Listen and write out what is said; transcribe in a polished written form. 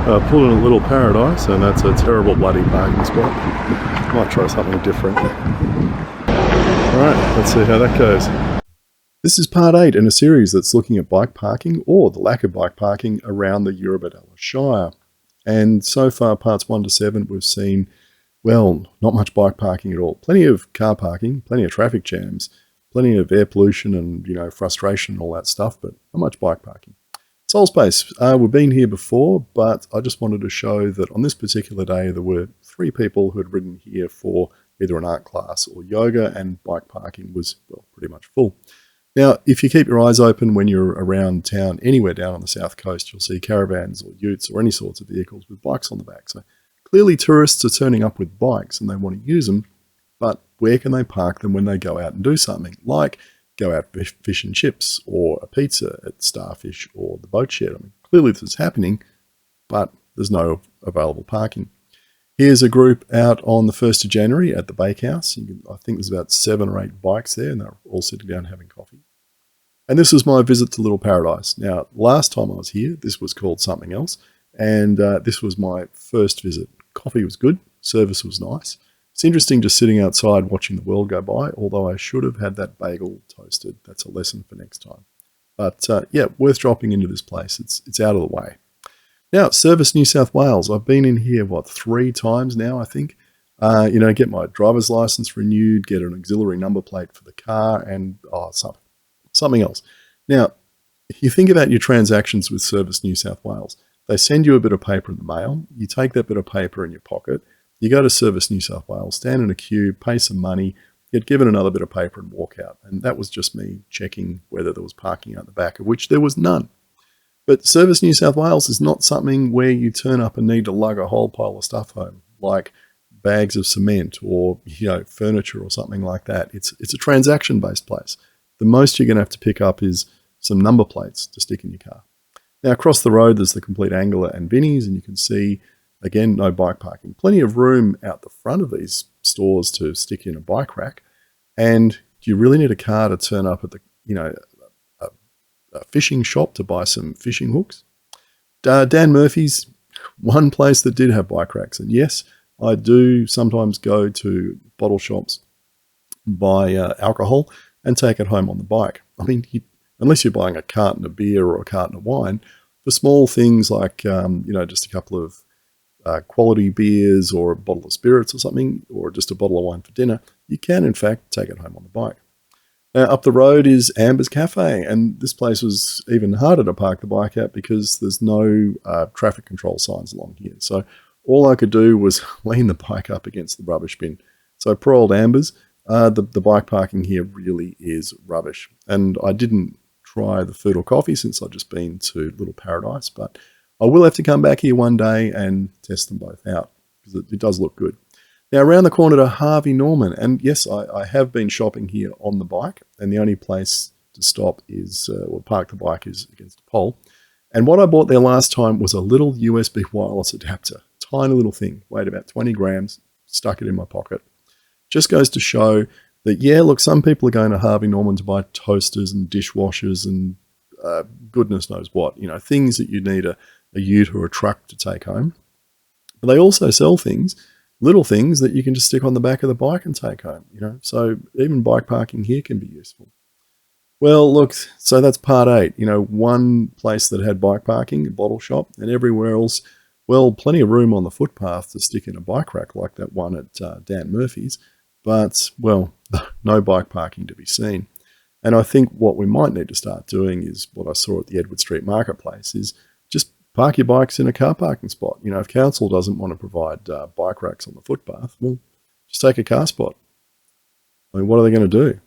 Pulled in a little paradise, and that's a terrible bloody parking spot. Might try something different. Alright, let's see how that goes. This is part 8 in a series that's looking at bike parking, or the lack of bike parking, around the Eurobodalla Shire. And so far, parts 1 to 7, we've seen, well, not much bike parking at all. Plenty of car parking, plenty of traffic jams, plenty of air pollution and, frustration and all that stuff, but not much bike parking. Soul Space, we've been here before, but I just wanted to show that on this particular day, there were 3 people who had ridden here for either an art class or yoga, and bike parking was, well, pretty much full. Now, if you keep your eyes open when you're around town, anywhere down on the south coast, you'll see caravans or utes or any sorts of vehicles with bikes on the back. So clearly tourists are turning up with bikes and they want to use them, but where can they park them when they go out and do something? Like go out fish and chips, or a pizza at Starfish, or the Boatshed. I mean, clearly this is happening, but there's no available parking. Here's a group out on the 1st of January at the Bakehouse. I think there's about 7 or 8 bikes there, and they're all sitting down having coffee. And this was my visit to Little Paradise. Now, last time I was here, this was called something else, and this was my first visit. Coffee was good, service was nice. It's interesting just sitting outside watching the world go by, although I should have had that bagel toasted. That's a lesson for next time. But yeah, worth dropping into this place. It's out of the way. Now, Service New South Wales. I've been in here, 3 times now, I think. Get my driver's license renewed, get an auxiliary number plate for the car, and something else. Now, if you think about your transactions with Service New South Wales, they send you a bit of paper in the mail. You take that bit of paper in your pocket. You go to Service New South Wales, stand in a queue, pay some money, get given another bit of paper and walk out. And that was just me checking whether there was parking out the back, of which there was none. But Service New South Wales is not something where you turn up and need to lug a whole pile of stuff home, like bags of cement or furniture or something like that. It's a transaction-based place. The most you're going to have to pick up is some number plates to stick in your car. Now, across the road, there's the Compleat Angler and Vinnies, and you can see, again, no bike parking. Plenty of room out the front of these stores to stick in a bike rack. And do you really need a car to turn up at the, a fishing shop to buy some fishing hooks? Dan Murphy's, one place that did have bike racks. And yes, I do sometimes go to bottle shops, buy alcohol, and take it home on the bike. I mean, unless you're buying a carton of beer or a carton of wine, for small things like, just a couple of quality beers or a bottle of spirits or something, or just a bottle of wine for dinner, you can, in fact, take it home on the bike. Now, up the road is Amber's Cafe, and this place was even harder to park the bike at because there's no traffic control signs along here. So all I could do was lean the bike up against the rubbish bin. So poor old Amber's, the bike parking here really is rubbish. And I didn't try the food or coffee since I'd just been to Little Paradise, but I will have to come back here one day and test them both out because it does look good. Now, around the corner to Harvey Norman, and yes, I have been shopping here on the bike, and the only place to stop is, park the bike is against a pole. And what I bought there last time was a little USB wireless adapter, tiny little thing, weighed about 20 grams, stuck it in my pocket. Just goes to show that, yeah, look, some people are going to Harvey Norman to buy toasters and dishwashers and goodness knows what, things that you need a ute or a truck to take home. But they also sell things, little things that you can just stick on the back of the bike and take home, So even bike parking here can be useful. Well, look, so that's part 8. One place that had bike parking, a bottle shop, and everywhere else, well, plenty of room on the footpath to stick in a bike rack like that one at Dan Murphy's. But, well, no bike parking to be seen. And I think what we might need to start doing is what I saw at the Edward Street Marketplace is just park your bikes in a car parking spot. If council doesn't want to provide bike racks on the footpath, well, just take a car spot. I mean, what are they going to do?